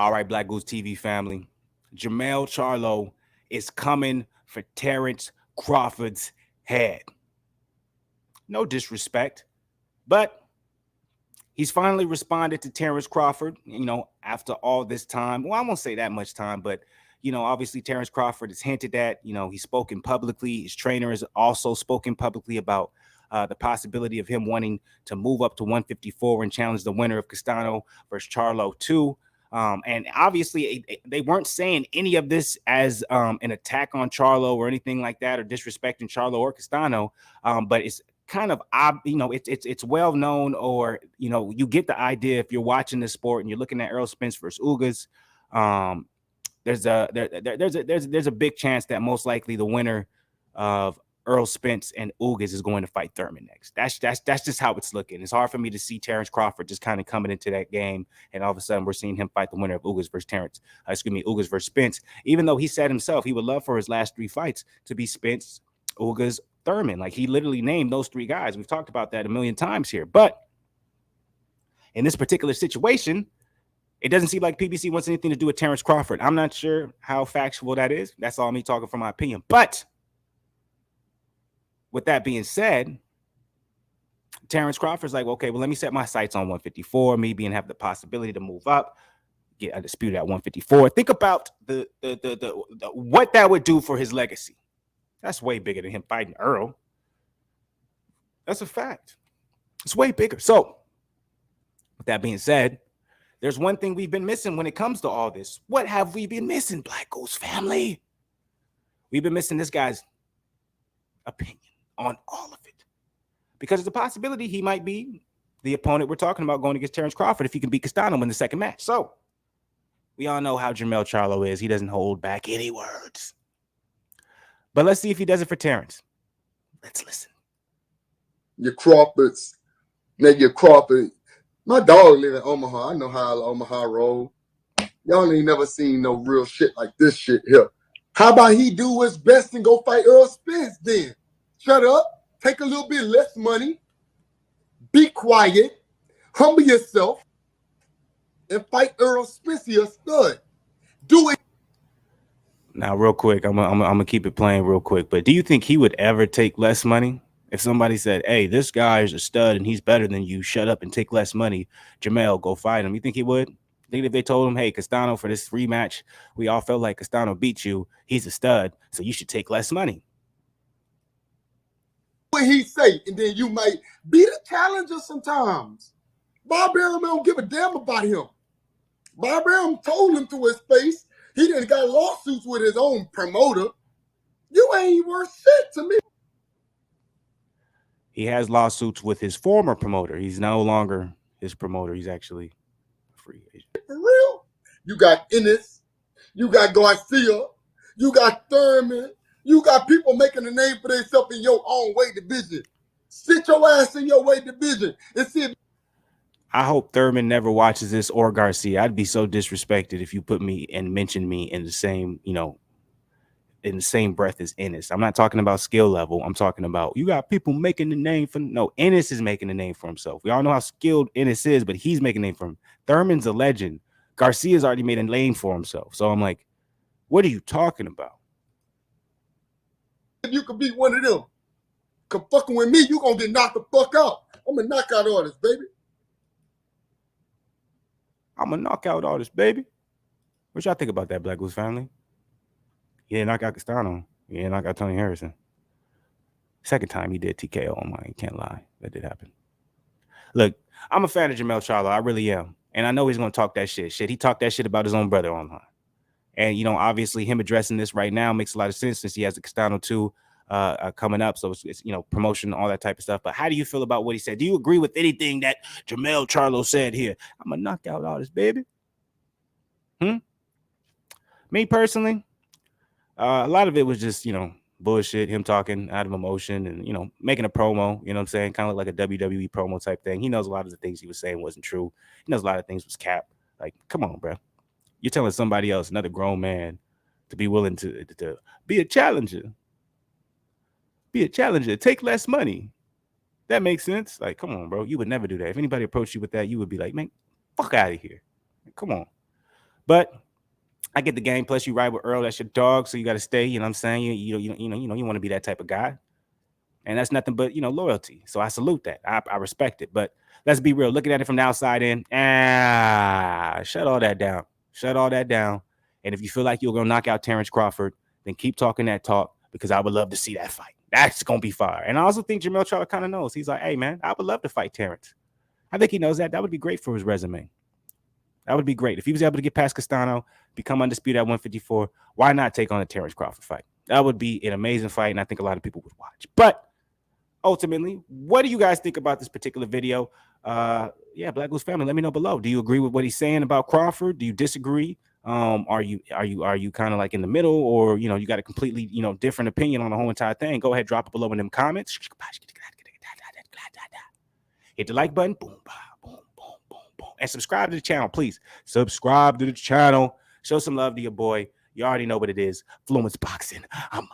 All right, Black Goose TV family. Jermell Charlo is coming for Terence Crawford's head. No disrespect, but he's finally responded to Terence Crawford, after all this time. Well, I won't say that much time, but, obviously Terence Crawford has hinted that, he's spoken publicly. His trainer has also spoken publicly about the possibility of him wanting to move up to 154 and challenge the winner of Castano versus Charlo 2. And obviously, they weren't saying any of this as an attack on Charlo or anything like that, or disrespecting Charlo or Castano. But it's kind of, it's well known, or you get the idea if you're watching this sport and you're looking at Errol Spence versus Ugas. There's a big chance that most likely the winner of Errol Spence and Ugas is going to fight Thurman next. That's just how it's looking. It's hard for me to see Terence Crawford just kind of coming into that game, and all of a sudden we're seeing him fight the winner of Ugas versus Ugas versus Spence. Even though he said himself he would love for his last three fights to be Spence, Ugas, Thurman. Like, he literally named those three guys. We've talked about that a million times here. But in this particular situation, it doesn't seem like PBC wants anything to do with Terence Crawford. I'm not sure how factual that is. That's all me talking from my opinion. But with that being said, Terence Crawford's like, okay, well, let me set my sights on 154. Me being have the possibility to move up, get undisputed at 154. Think about the what that would do for his legacy. That's way bigger than him fighting Earl. That's a fact. It's way bigger. So, with that being said, there's one thing we've been missing when it comes to all this. What have we been missing, Black Goose family? We've been missing this guy's opinion on all of it, because there's a possibility he might be the opponent we're talking about going against Terence Crawford if he can beat Castano in the second match. So we all know how Jermell Charlo is. He doesn't hold back any words. But let's see if he does it for Terence. Let's listen. Your Crawfords, your Crawford. My dog live in Omaha. I know how Omaha roll. Y'all ain't never seen no real shit like this shit here. How about he do what's best and go fight Errol Spence then? Shut up, take a little bit less money, be quiet, humble yourself, and fight Errol Spence, a stud. Do it. Now, real quick, I'm gonna keep it playing real quick. But do you think he would ever take less money if somebody said, "Hey, this guy is a stud and he's better than you. Shut up and take less money. Jermell, go fight him." You think he would? Think if they told him, "Hey, Castano, for this rematch, we all felt like Castano beat you. He's a stud, so you should take less money." What he say, and then you might be the challenger sometimes. Bob Arum don't give a damn about him. Bob Arum told him to his face he done got lawsuits with his own promoter. You ain't worth shit to me. He has lawsuits with his former promoter. He's no longer his promoter. He's actually a free agent. For real? You got Ennis, you got Garcia, you got Thurman, you got people making a name for themselves in your own weight division. Sit your ass in your weight division and see if I hope Thurman never watches this, or Garcia. I'd be so disrespected if you put me and mention me in the same, in the same breath as Ennis. I'm not talking about skill level. I'm talking about you got people making the name for. No, Ennis is making the name for himself. We all know how skilled Ennis is, but he's making a name for him. Thurman's a legend. Garcia's already made a name for himself. So I'm like, what are you talking about? you could be one of them. Cause fucking with me, you gonna get knocked the fuck out. I'm a knockout artist, baby. I'm a knockout artist, baby. What y'all think about that, Black Goose family? He didn't knock out Castano. He didn't knock out Tony Harrison. Second time he did TKO on mine. Can't lie. That did happen. Look, I'm a fan of Jermell Charlo. I really am. And I know he's going to talk that shit. He talked that shit about his own brother online. And, obviously him addressing this right now makes a lot of sense since he has the Castano 2 coming up. So it's promotion, all that type of stuff. But how do you feel about what he said? Do you agree with anything that Jermell Charlo said here? I'm a knockout artist, baby. Me personally, a lot of it was just, bullshit, him talking out of emotion and, making a promo, you know what I'm saying? Kind of like a WWE promo type thing. He knows a lot of the things he was saying wasn't true. He knows a lot of things was cap. Like, come on, bro. You're telling somebody else, another grown man, to be willing to be a challenger. Be a challenger. Take less money. That makes sense. Like, come on, bro. You would never do that. If anybody approached you with that, you would be like, man, fuck out of here. Come on. But I get the game. Plus, you ride with Earl. That's your dog, so you got to stay. You know what I'm saying? You want to be that type of guy, and that's nothing but loyalty. So I salute that. I respect it. But let's be real. Looking at it from the outside in, shut all that down. Shut all that down. And if you feel like you're gonna knock out Terence Crawford, then keep talking that talk because I would love to see that fight. That's gonna be fire. And I also think Jermell Charlo kind of knows. He's like, hey man, I would love to fight Terence. I think he knows that. That would be great for his resume. That would be great. If he was able to get past Castano, become undisputed at 154, why not take on a Terence Crawford fight? That would be an amazing fight, and I think a lot of people would watch. But ultimately, what do you guys think about this particular video? Black Goose family, let me know below. Do you agree with what he's saying about Crawford? Do you disagree? Are you kind of like in the middle, or you got a completely different opinion on the whole entire thing? Go ahead, drop it below in them comments. Hit the like button, boom, boom, boom, boom, boom, and subscribe to the channel, please. Subscribe to the channel. Show some love to your boy. You already know what it is. Fluence Boxing. I'm